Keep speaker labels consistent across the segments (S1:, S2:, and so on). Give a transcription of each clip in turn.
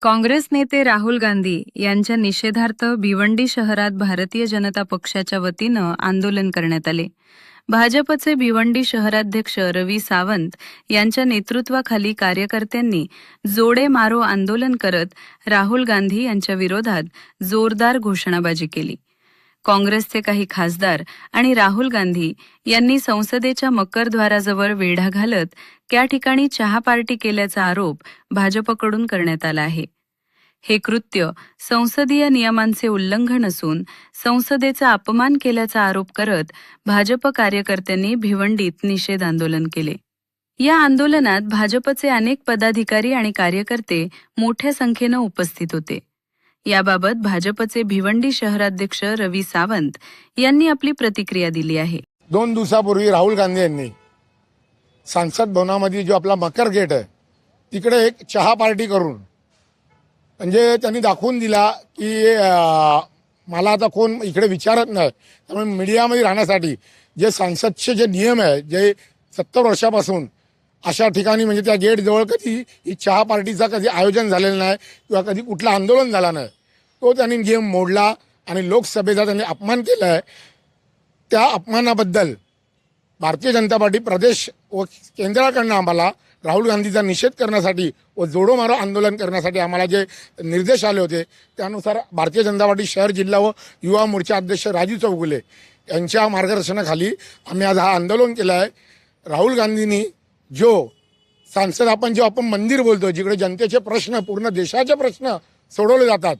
S1: काँग्रेस नेते राहुल गांधी यांच्या निषेधार्थ भिवंडी शहरात भारतीय जनता पक्षाच्या वतीनं आंदोलन करण्यात आले. भाजपचे भिवंडी शहराध्यक्ष रवी सावंत यांच्या नेतृत्वाखाली कार्यकर्त्यांनी जोडे मारो आंदोलन करत राहुल गांधी यांच्या विरोधात जोरदार घोषणाबाजी केली. काँग्रेसचे काही खासदार आणि राहुल गांधी यांनी संसदेच्या मकरद्वाराजवळ वेढा घालत त्या ठिकाणी चहा पार्टी केल्याचा आरोप भाजपकडून करण्यात आला आहे. हे कृत्य संसदीय नियमांचे उल्लंघन असून संसदेचा अपमान केल्याचा आरोप करत भाजप कार्यकर्त्यांनी भिवंडीत निषेध आंदोलन केले. या आंदोलनात भाजपचे अनेक पदाधिकारी आणि कार्यकर्ते मोठ्या संख्येनं उपस्थित होते. याबाबत भाजपचे भिवंडी शहराध्यक्ष रवी सावंत यांनी आपली प्रतिक्रिया दिली आहे.
S2: 2 दिवसापूर्वी राहुल गांधी यांनी संसद भवनामध्ये जो आपला मकर गेट आहे तिकडे एक चहा पार्टी करून म्हणजे त्यांनी दाखवून दिला की मला आता कोण इकडे विचारत नाही. त्यामुळे मीडियामध्ये राहण्यासाठी जे संसदचे जे नियम आहे जे 70 वर्षापासून अशा ठिकाणी म्हणजे त्या गेट जवळ कधी ही चहा पार्टीचा कधी आयोजन झालेलं नाही किंवा कधी कुठलं आंदोलन झालं नाही, तो त्यांनी नियम मोडला आणि लोकसभेचा त्यांनी अपमान केला आहे. त्या अपमानाबद्दल भारतीय जनता पार्टी प्रदेश व केंद्राकडनं आम्हाला राहुल गांधीचा निषेध करण्यासाठी व जोडो मारो आंदोलन करण्यासाठी आम्हाला जे निर्देश आले होते त्यानुसार भारतीय जनता पार्टी शहर जिल्हा व युवा मोर्चा अध्यक्ष राजू चौगुले यांच्या मार्गदर्शनाखाली आम्ही आज हा आंदोलन केलं आहे. राहुल गांधींनी जो सांसद आपण मंदिर बोलतो जिकडे जनतेचे प्रश्न पूर्ण देशाचे प्रश्न सोडवले जातात,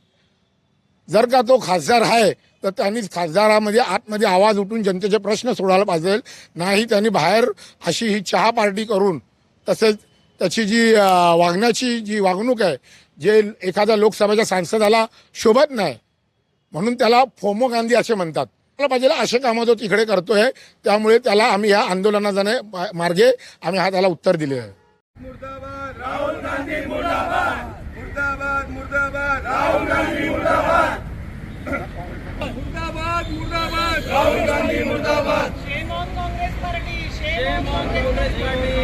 S2: जर का तो खासदार आहे तर त्यांनी खासदारामध्ये आतमध्ये आवाज उठून जनतेचे प्रश्न सोडवायला पाहिजे. नाही त्यांनी बाहेर अशी ही चहा पार्टी करून तसेच त्याची जी वागण्याची जी वागणूक आहे जे एखाद्या लोकसभेच्या सांसदाला शोभत नाही म्हणून त्याला फोमो गांधी असे म्हणतात. त्याला पाहिजे असे कामं तो तिकडे करतोय. त्यामुळे त्याला आम्ही या आंदोलनाने मार्गे आम्ही त्याला उत्तर दिले आहे.
S3: मुर्दाबाद राहुल गांधी मुर्दाबाद, मुर्दाबाद मुर्दाबाद राहुल गांधी मुर्दाबाद, मुर्दाबाद मुर्दाबाद राहुल गांधी मुर्दाबाद.
S4: Shame on Congress Party, shame on Congress Party.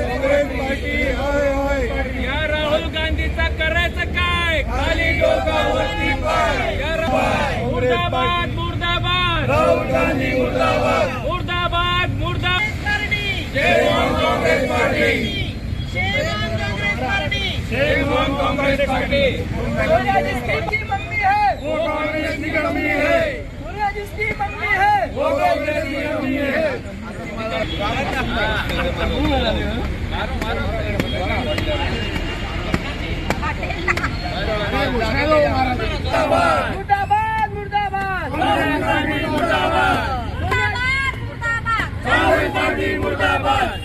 S3: Congress party हाय हाय.
S4: या राहुल गांधीचा करायचं काय?
S3: खाली डोकावरती पाय.
S4: मुर्दाबाद मुर्दाबाद
S3: राहुल गांधी मुर्दाबाद.
S4: मुर्दाबाद मुर्दाबाद.
S3: Shame on Congress party.
S4: Shame on Congress Party.
S3: Shame on Congress party.
S4: Surya जिसकी मम्मी है
S3: वो कांग्रेस की कमी है,
S4: सूर्या जिसकी मम्मी है
S3: वो कांग्रेस की कमी है.
S4: मुर्दाबाद मुर्दाबाद
S3: राहुल गांधी मुर्दाबाद, राहुल गांधी मुर्दाबाद.